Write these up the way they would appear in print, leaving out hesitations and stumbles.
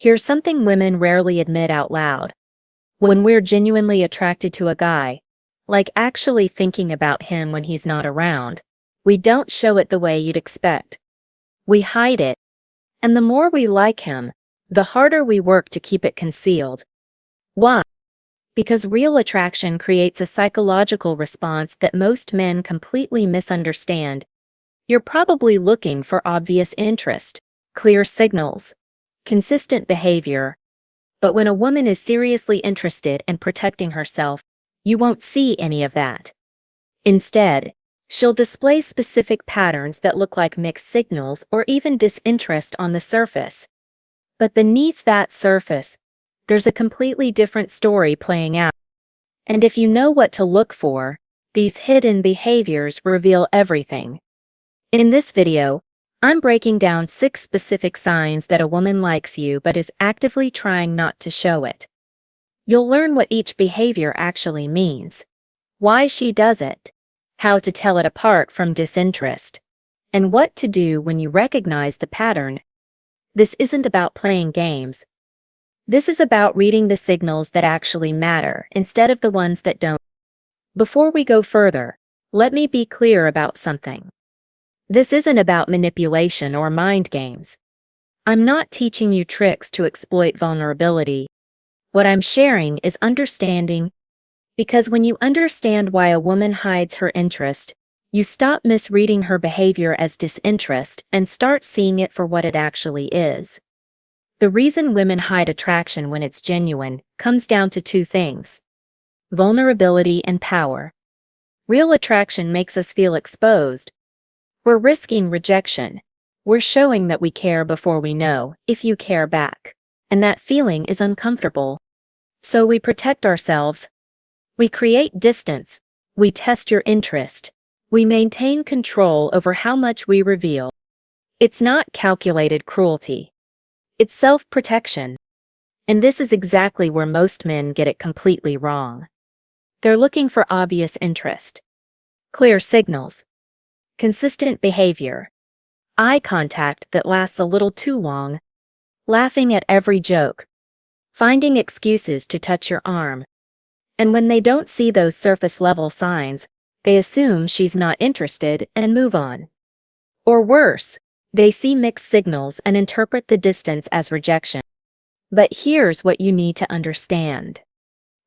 Here's something women rarely admit out loud. When we're genuinely attracted to a guy, like actually thinking about him when he's not around, we don't show it the way you'd expect. We hide it. And the more we like him, the harder we work to keep it concealed. Why? Because real attraction creates a psychological response that most men completely misunderstand. You're probably looking for obvious interest, clear signals, consistent behavior. But when a woman is seriously interested and protecting herself, you won't see any of that. Instead, she'll display specific patterns that look like mixed signals or even disinterest on the surface. But beneath that surface, there's a completely different story playing out. And if you know what to look for, these hidden behaviors reveal everything. In this video, I'm breaking down 6 specific signs that a woman likes you but is actively trying not to show it. You'll learn what each behavior actually means, why she does it, how to tell it apart from disinterest, and what to do when you recognize the pattern. This isn't about playing games. This is about reading the signals that actually matter instead of the ones that don't. Before we go further, let me be clear about something. This isn't about manipulation or mind games. I'm not teaching you tricks to exploit vulnerability. What I'm sharing is understanding, because when you understand why a woman hides her interest, you stop misreading her behavior as disinterest and start seeing it for what it actually is. The reason women hide attraction when it's genuine comes down to 2 things: vulnerability and power. Real attraction makes us feel exposed. We're risking rejection. We're showing that we care before we know if you care back. And that feeling is uncomfortable. So we protect ourselves. We create distance. We test your interest. We maintain control over how much we reveal. It's not calculated cruelty. It's self-protection. And this is exactly where most men get it completely wrong. They're looking for obvious interest, clear signals, consistent behavior, eye contact that lasts a little too long, laughing at every joke, finding excuses to touch your arm. And when they don't see those surface-level signs, they assume she's not interested and move on. Or worse, they see mixed signals and interpret the distance as rejection. But here's what you need to understand.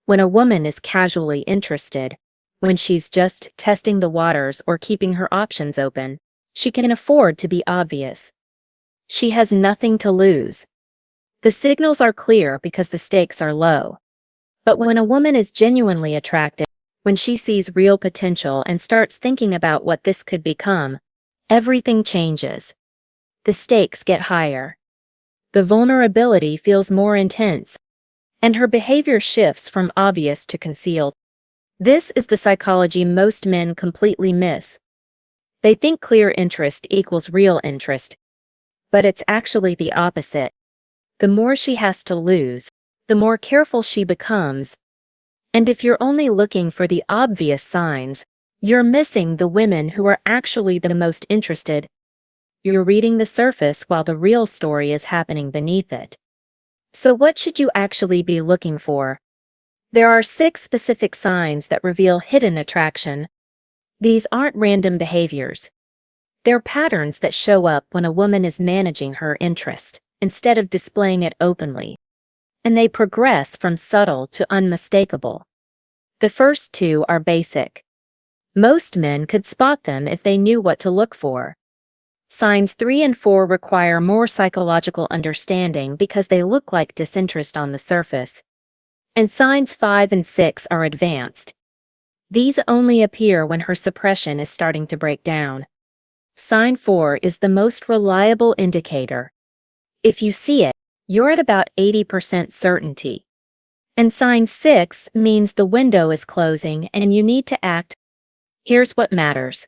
When a woman is casually interested, when she's just testing the waters or keeping her options open, she can afford to be obvious. She has nothing to lose. The signals are clear because the stakes are low. But when a woman is genuinely attracted, when she sees real potential and starts thinking about what this could become, everything changes. The stakes get higher. The vulnerability feels more intense, and her behavior shifts from obvious to concealed. This is the psychology most men completely miss. They think clear interest equals real interest, but it's actually the opposite. The more she has to lose, the more careful she becomes. And if you're only looking for the obvious signs, you're missing the women who are actually the most interested. You're reading the surface while the real story is happening beneath it. So what should you actually be looking for? There are 6 specific signs that reveal hidden attraction. These aren't random behaviors. They're patterns that show up when a woman is managing her interest, instead of displaying it openly. And they progress from subtle to unmistakable. The first 2 are basic. Most men could spot them if they knew what to look for. Signs 3 and 4 require more psychological understanding because they look like disinterest on the surface. And signs 5 and 6 are advanced. These only appear when her suppression is starting to break down. Sign 4 is the most reliable indicator. If you see it, you're at about 80% certainty. And sign 6 means the window is closing and you need to act. Here's what matters.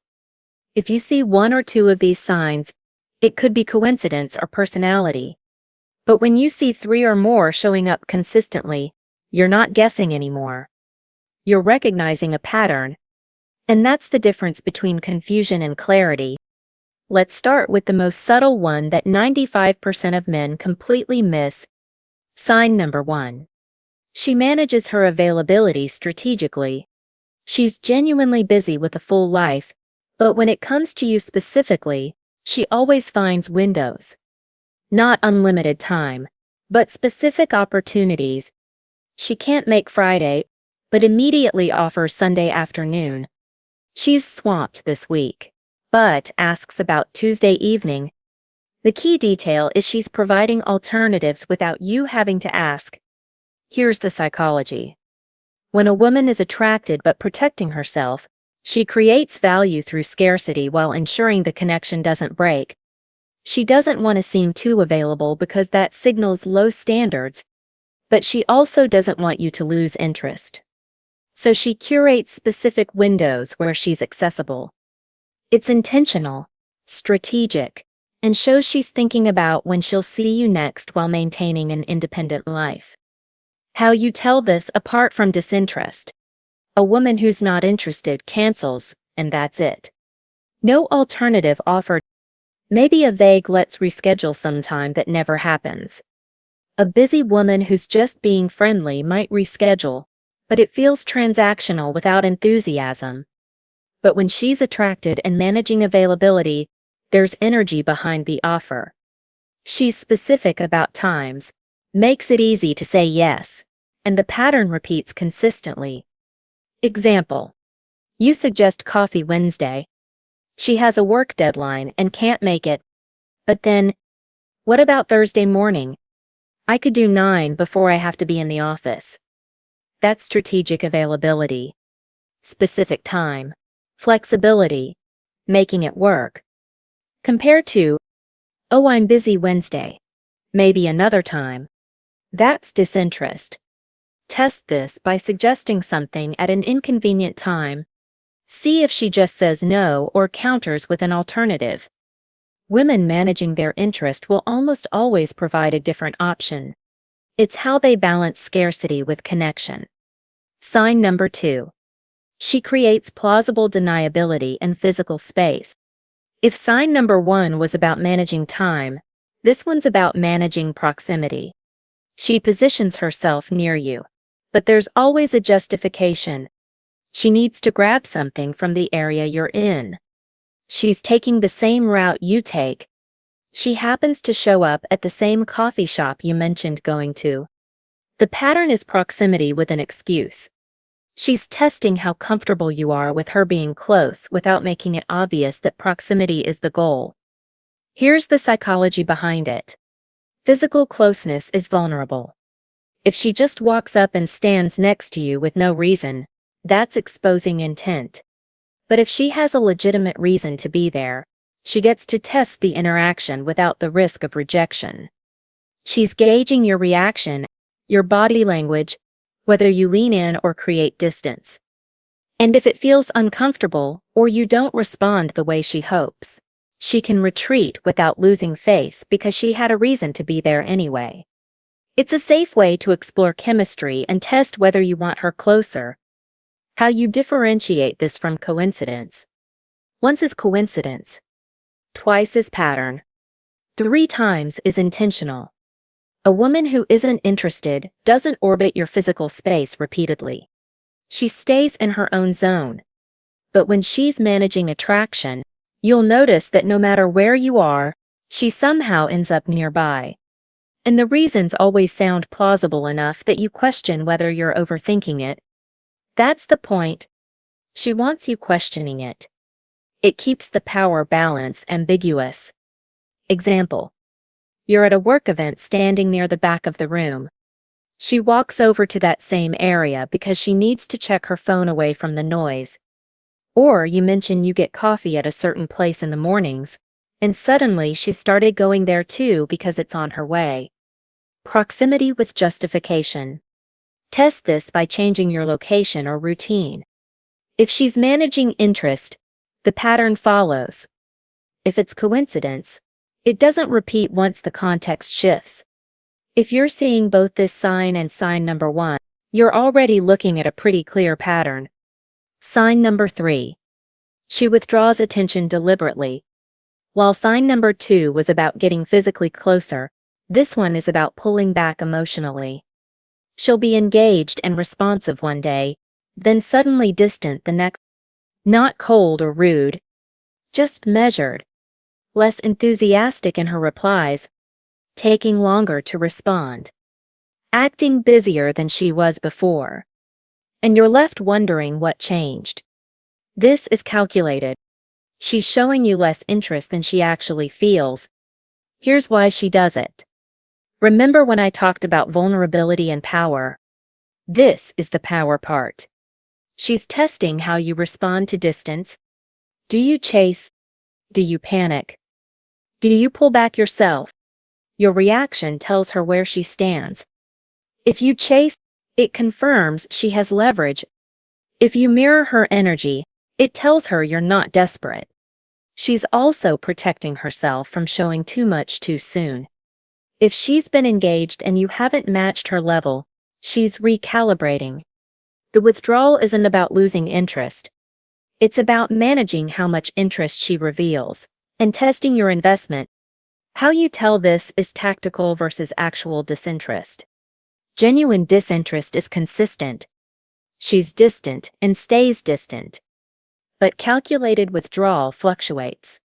If you see 1 or 2 of these signs, it could be coincidence or personality. But when you see 3 or more showing up consistently, you're not guessing anymore. You're recognizing a pattern. And that's the difference between confusion and clarity. Let's start with the most subtle one that 95% of men completely miss. Sign number 1. She manages her availability strategically. She's genuinely busy with a full life, but when it comes to you specifically, she always finds windows. Not unlimited time, but specific opportunities. She can't make Friday, but immediately offers Sunday afternoon. She's swamped this week, but asks about Tuesday evening. The key detail is she's providing alternatives without you having to ask. Here's the psychology. When a woman is attracted but protecting herself, she creates value through scarcity while ensuring the connection doesn't break. She doesn't want to seem too available because that signals low standards, but she also doesn't want you to lose interest. So she curates specific windows where she's accessible. It's intentional, strategic, and shows she's thinking about when she'll see you next while maintaining an independent life. How you tell this apart from disinterest. A woman who's not interested cancels, and that's it. No alternative offered. Maybe a vague "let's reschedule sometime" that never happens. A busy woman who's just being friendly might reschedule, but it feels transactional without enthusiasm. But when she's attracted and managing availability, there's energy behind the offer. She's specific about times, makes it easy to say yes, and the pattern repeats consistently. Example. You suggest coffee Wednesday. She has a work deadline and can't make it. But then, what about Thursday morning? I could do 9 before I have to be in the office. That's strategic availability. Specific time. Flexibility. Making it work. Compared to, oh, I'm busy Wednesday. Maybe another time. That's disinterest. Test this by suggesting something at an inconvenient time. See if she just says no or counters with an alternative. Women managing their interest will almost always provide a different option. It's how they balance scarcity with connection. Sign number 2. She creates plausible deniability and physical space. If sign number 1 was about managing time, this one's about managing proximity. She positions herself near you, but there's always a justification. She needs to grab something from the area you're in. She's taking the same route you take. She happens to show up at the same coffee shop you mentioned going to. The pattern is proximity with an excuse. She's testing how comfortable you are with her being close without making it obvious that proximity is the goal. Here's the psychology behind it. Physical closeness is vulnerable. If she just walks up and stands next to you with no reason, that's exposing intent. But if she has a legitimate reason to be there, she gets to test the interaction without the risk of rejection. She's gauging your reaction, your body language, whether you lean in or create distance. And if it feels uncomfortable or you don't respond the way she hopes, she can retreat without losing face because she had a reason to be there anyway. It's a safe way to explore chemistry and test whether you want her closer. How you differentiate this from coincidence. Once is coincidence. Twice is pattern. 3 times is intentional. A woman who isn't interested doesn't orbit your physical space repeatedly. She stays in her own zone. But when she's managing attraction, you'll notice that no matter where you are, she somehow ends up nearby. And the reasons always sound plausible enough that you question whether you're overthinking it. That's the point. She wants you questioning it. It keeps the power balance ambiguous. Example. You're at a work event standing near the back of the room. She walks over to that same area because she needs to check her phone away from the noise. Or you mention you get coffee at a certain place in the mornings, and suddenly she started going there too because it's on her way. Proximity with justification. Test this by changing your location or routine. If she's managing interest, the pattern follows. If it's coincidence, it doesn't repeat once the context shifts. If you're seeing both this sign and sign number 1, you're already looking at a pretty clear pattern. Sign number 3. She withdraws attention deliberately. While sign number 2 was about getting physically closer, This one is about pulling back emotionally. She'll be engaged and responsive one day, then suddenly distant the next. Not cold or rude, just measured, less enthusiastic in her replies, taking longer to respond, acting busier than she was before. And you're left wondering what changed. This is calculated. She's showing you less interest than she actually feels. Here's why she does it. Remember when I talked about vulnerability and power? This is the power part. She's testing how you respond to distance. Do you chase? Do you panic? Do you pull back yourself? Your reaction tells her where she stands. If you chase, it confirms she has leverage. If you mirror her energy, it tells her you're not desperate. She's also protecting herself from showing too much too soon. If she's been engaged and you haven't matched her level, she's recalibrating. The withdrawal isn't about losing interest. It's about managing how much interest she reveals and testing your investment. How you tell this is tactical versus actual disinterest. Genuine disinterest is consistent. She's distant and stays distant. But calculated withdrawal fluctuates.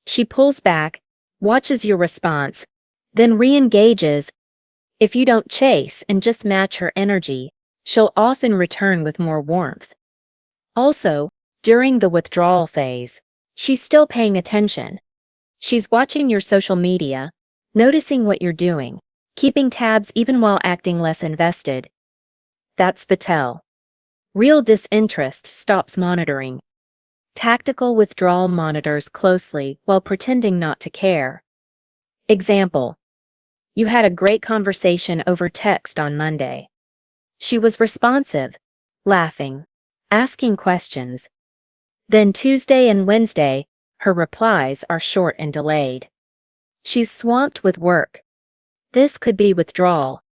She pulls back, watches your response, then re-engages. If you don't chase and just match her energy, she'll often return with more warmth. Also, during the withdrawal phase, she's still paying attention. She's watching your social media, noticing what you're doing, keeping tabs even while acting less invested. That's the tell. Real disinterest stops monitoring. Tactical withdrawal monitors closely while pretending not to care. Example. You had a great conversation over text on Monday. She was responsive, laughing, asking questions. Then Tuesday and Wednesday, her replies are short and delayed. She's swamped with work. This could be withdrawal.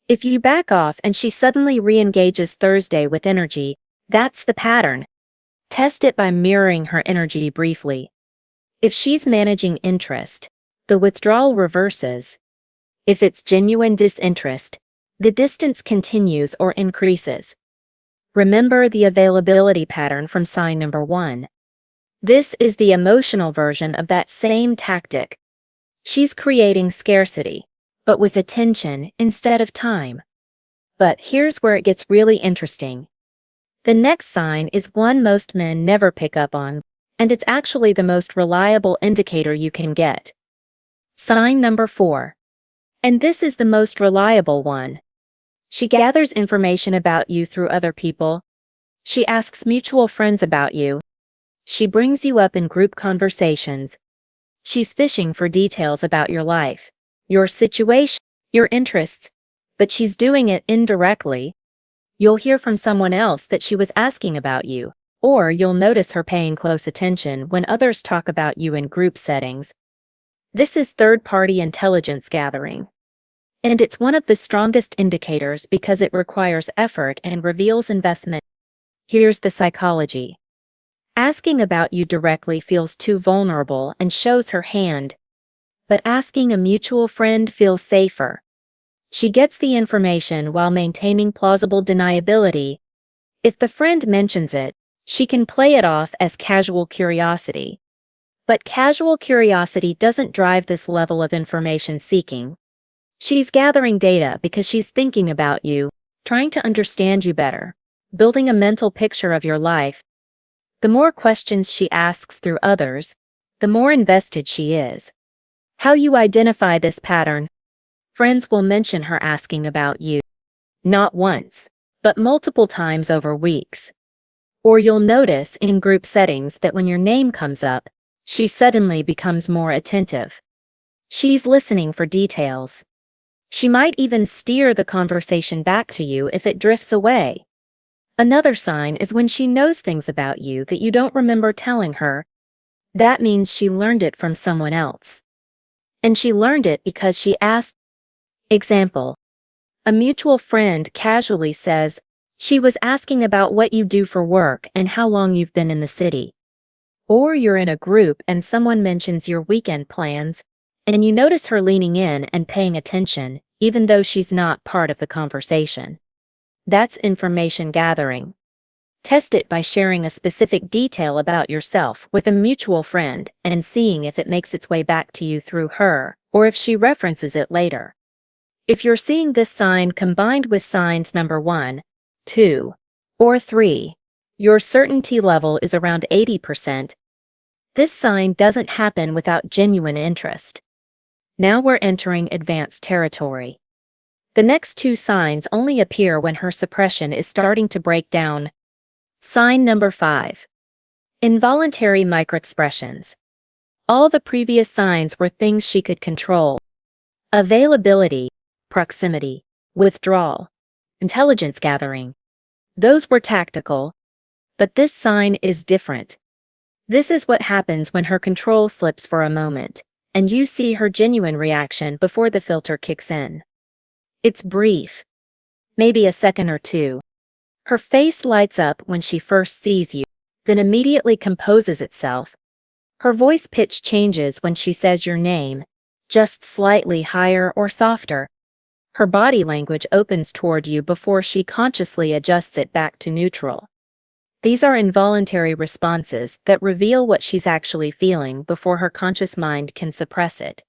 If you back off and she suddenly re-engages Thursday with energy, that's the pattern. Test it by mirroring her energy briefly. If she's managing interest, the withdrawal reverses. If it's genuine disinterest, the distance continues or increases. Remember the availability pattern from sign number 1. This is the emotional version of that same tactic. She's creating scarcity, but with attention instead of time. But here's where it gets really interesting. The next sign is one most men never pick up on, and it's actually the most reliable indicator you can get. Sign number 4. And this is the most reliable one. She gathers information about you through other people. She asks mutual friends about you. She brings you up in group conversations. She's fishing for details about your life, your situation, your interests, but she's doing it indirectly. You'll hear from someone else that she was asking about you, or you'll notice her paying close attention when others talk about you in group settings. This is third-party intelligence gathering. And it's one of the strongest indicators because it requires effort and reveals investment. Here's the psychology. Asking about you directly feels too vulnerable and shows her hand. But asking a mutual friend feels safer. She gets the information while maintaining plausible deniability. If the friend mentions it, she can play it off as casual curiosity. But casual curiosity doesn't drive this level of information seeking. She's gathering data because she's thinking about you, trying to understand you better, building a mental picture of your life. The more questions she asks through others, the more invested she is. How you identify this pattern? Friends will mention her asking about you. Not once, but multiple times over weeks. Or you'll notice in group settings that when your name comes up, she suddenly becomes more attentive. She's listening for details. She might even steer the conversation back to you if it drifts away. Another sign is when she knows things about you that you don't remember telling her. That means she learned it from someone else. And she learned it because she asked. Example. A mutual friend casually says, she was asking about what you do for work and how long you've been in the city. Or you're in a group and someone mentions your weekend plans, and you notice her leaning in and paying attention, even though she's not part of the conversation. That's information gathering. Test it by sharing a specific detail about yourself with a mutual friend and seeing if it makes its way back to you through her, or if she references it later. If you're seeing this sign combined with signs number 1, 2, or 3, your certainty level is around 80%. This sign doesn't happen without genuine interest. Now we're entering advanced territory. The next 2 signs only appear when her suppression is starting to break down. Sign number 5. Involuntary microexpressions. All the previous signs were things she could control. Availability, proximity, withdrawal, intelligence gathering. Those were tactical. But this sign is different. This is what happens when her control slips for a moment, and you see her genuine reaction before the filter kicks in. It's brief. Maybe a second or 2. Her face lights up when she first sees you, then immediately composes itself. Her voice pitch changes when she says your name, just slightly higher or softer. Her body language opens toward you before she consciously adjusts it back to neutral. These are involuntary responses that reveal what she's actually feeling before her conscious mind can suppress it.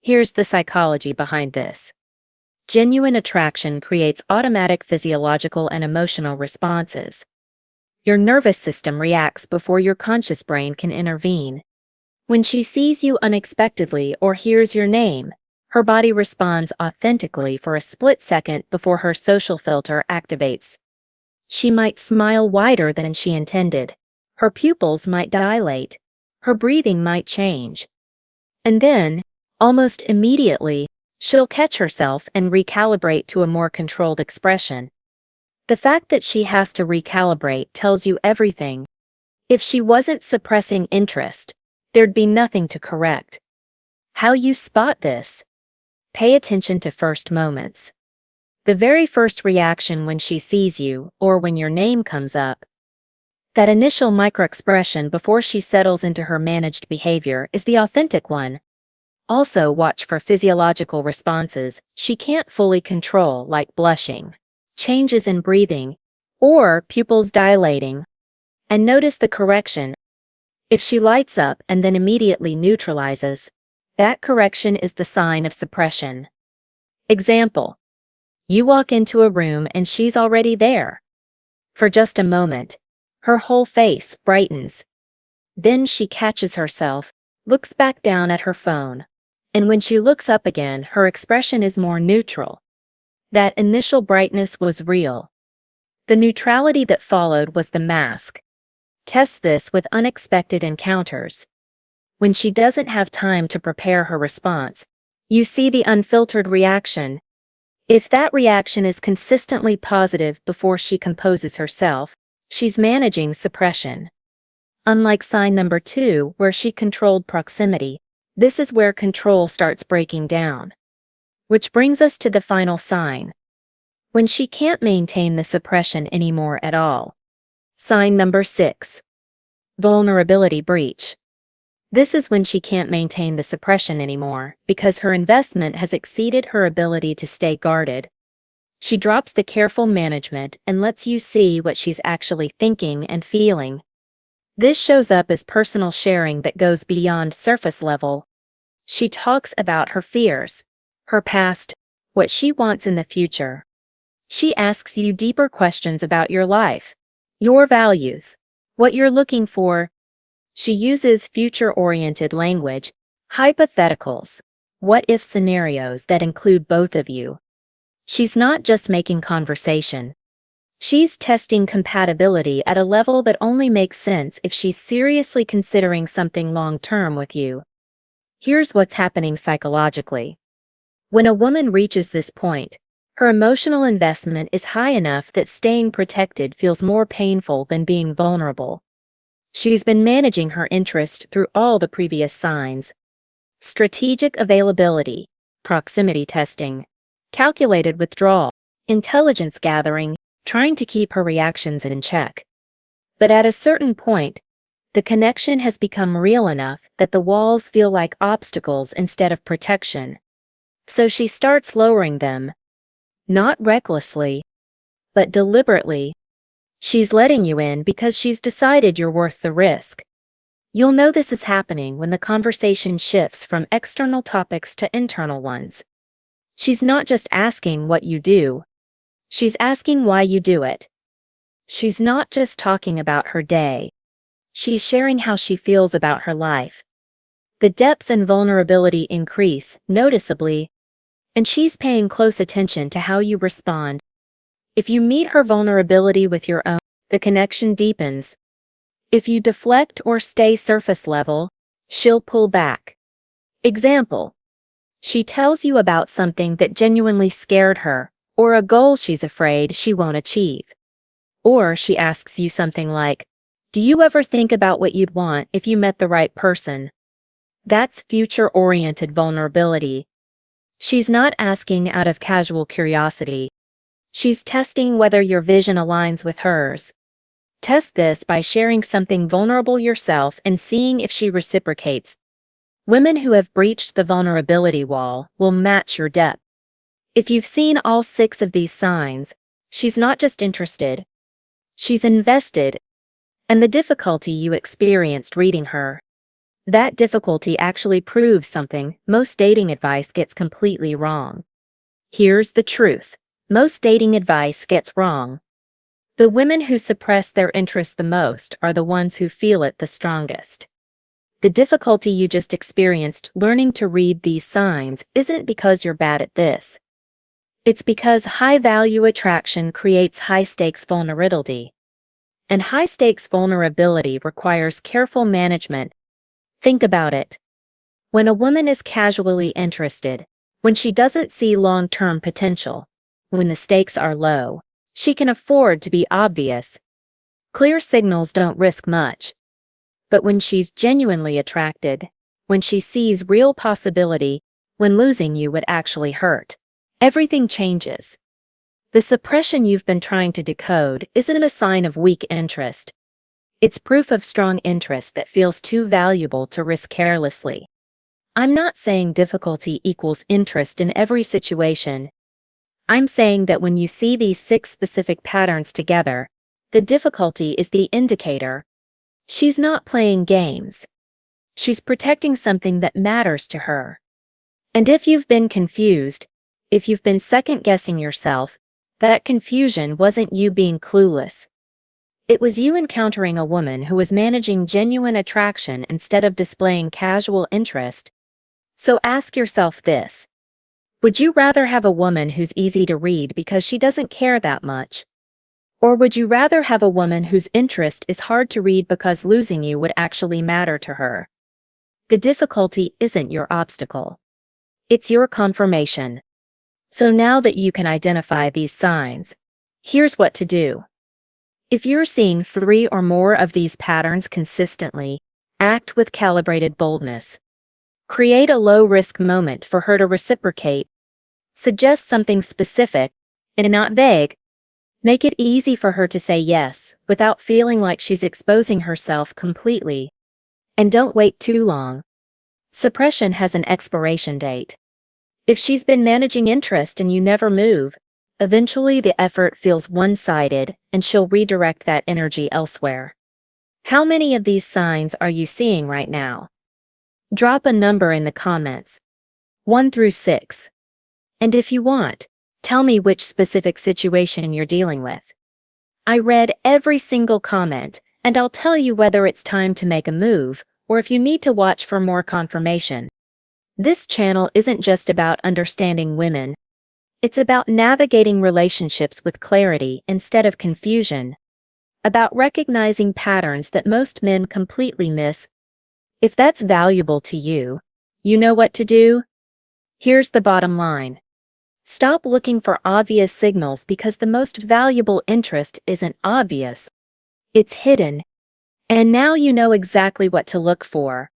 Here's the psychology behind this. Genuine attraction creates automatic physiological and emotional responses. Your nervous system reacts before your conscious brain can intervene. When she sees you unexpectedly or hears your name, her body responds authentically for a split second before her social filter activates. She might smile wider than she intended. Her pupils might dilate. Her breathing might change. And then, almost immediately, she'll catch herself and recalibrate to a more controlled expression. The fact that she has to recalibrate tells you everything. If she wasn't suppressing interest, there'd be nothing to correct. How you spot this? Pay attention to first moments. The very first reaction when she sees you, or when your name comes up. That initial microexpression before she settles into her managed behavior is the authentic one. Also watch for physiological responses she can't fully control, like blushing, changes in breathing, or pupils dilating. And notice the correction. If she lights up and then immediately neutralizes, that correction is the sign of suppression. Example. You walk into a room and she's already there. For just a moment, her whole face brightens. Then she catches herself, looks back down at her phone. And when she looks up again, her expression is more neutral. That initial brightness was real. The neutrality that followed was the mask. Test this with unexpected encounters. When she doesn't have time to prepare her response, you see the unfiltered reaction. If that reaction is consistently positive before she composes herself, she's managing suppression. Unlike sign number 2, where she controlled proximity, this is where control starts breaking down. Which brings us to the final sign. When she can't maintain the suppression anymore at all. Sign number 6. Vulnerability breach. This is when she can't maintain the suppression anymore because her investment has exceeded her ability to stay guarded. She drops the careful management and lets you see what she's actually thinking and feeling. This shows up as personal sharing that goes beyond surface level. She talks about her fears, her past, what she wants in the future. She asks you deeper questions about your life, your values, what you're looking for. She uses future-oriented language, hypotheticals, what-if scenarios that include both of you. She's not just making conversation. She's testing compatibility at a level that only makes sense if she's seriously considering something long-term with you. Here's what's happening psychologically. When a woman reaches this point, her emotional investment is high enough that staying protected feels more painful than being vulnerable. She's been managing her interest through all the previous signs. Strategic availability, proximity testing, calculated withdrawal, intelligence gathering, trying to keep her reactions in check. But at a certain point, The connection has become real enough that the walls feel like obstacles instead of protection. So she starts lowering them, not recklessly, but deliberately. She's letting you in because she's decided you're worth the risk. You'll know this is happening when the conversation shifts from external topics to internal ones. She's not just asking what you do, she's asking why you do it. She's not just talking about her day, she's sharing how she feels about her life. The depth and vulnerability increase noticeably, and she's paying close attention to how you respond. If you meet her vulnerability with your own, the connection deepens. If you deflect or stay surface level, she'll pull back. Example: she tells you about something that genuinely scared her, or a goal she's afraid she won't achieve. Or she asks you something like, "Do you ever think about what you'd want if you met the right person?" That's future-oriented vulnerability. She's not asking out of casual curiosity. She's testing whether your vision aligns with hers. Test this by sharing something vulnerable yourself and seeing if she reciprocates. Women who have breached the vulnerability wall will match your depth. If you've seen all 6 of these signs, she's not just interested, she's invested. And the difficulty you experienced reading her, that difficulty actually proves something most dating advice gets completely wrong. Here's the truth: most dating advice gets wrong. The women who suppress their interest the most are the ones who feel it the strongest. The difficulty you just experienced learning to read these signs isn't because you're bad at this. It's because high-value attraction creates high-stakes vulnerability. And high-stakes vulnerability requires careful management. Think about it. When a woman is casually interested, when she doesn't see long-term potential, when the stakes are low, she can afford to be obvious. Clear signals don't risk much. But when she's genuinely attracted, when she sees real possibility, when losing you would actually hurt, everything changes. The suppression you've been trying to decode isn't a sign of weak interest. It's proof of strong interest that feels too valuable to risk carelessly. I'm not saying difficulty equals interest in every situation. I'm saying that when you see these 6 specific patterns together, the difficulty is the indicator. She's not playing games. She's protecting something that matters to her. And if you've been confused, if you've been second-guessing yourself, that confusion wasn't you being clueless. It was you encountering a woman who was managing genuine attraction instead of displaying casual interest. So ask yourself this: would you rather have a woman who's easy to read because she doesn't care that much? Or would you rather have a woman whose interest is hard to read because losing you would actually matter to her? The difficulty isn't your obstacle. It's your confirmation. So now that you can identify these signs, here's what to do. If you're seeing 3 or more of these patterns consistently, act with calibrated boldness. Create a low-risk moment for her to reciprocate. Suggest something specific, and not vague. Make it easy for her to say yes, without feeling like she's exposing herself completely. And don't wait too long. Suppression has an expiration date. If she's been managing interest and you never move, eventually the effort feels one-sided and she'll redirect that energy elsewhere. How many of these signs are you seeing right now? Drop a number in the comments. 1 through 6. And if you want, tell me which specific situation you're dealing with. I read every single comment, and I'll tell you whether it's time to make a move, or if you need to watch for more confirmation. This channel isn't just about understanding women. It's about navigating relationships with clarity instead of confusion. About recognizing patterns that most men completely miss. If that's valuable to you, you know what to do? Here's the bottom line. Stop looking for obvious signals because the most valuable interest isn't obvious. It's hidden. And now you know exactly what to look for.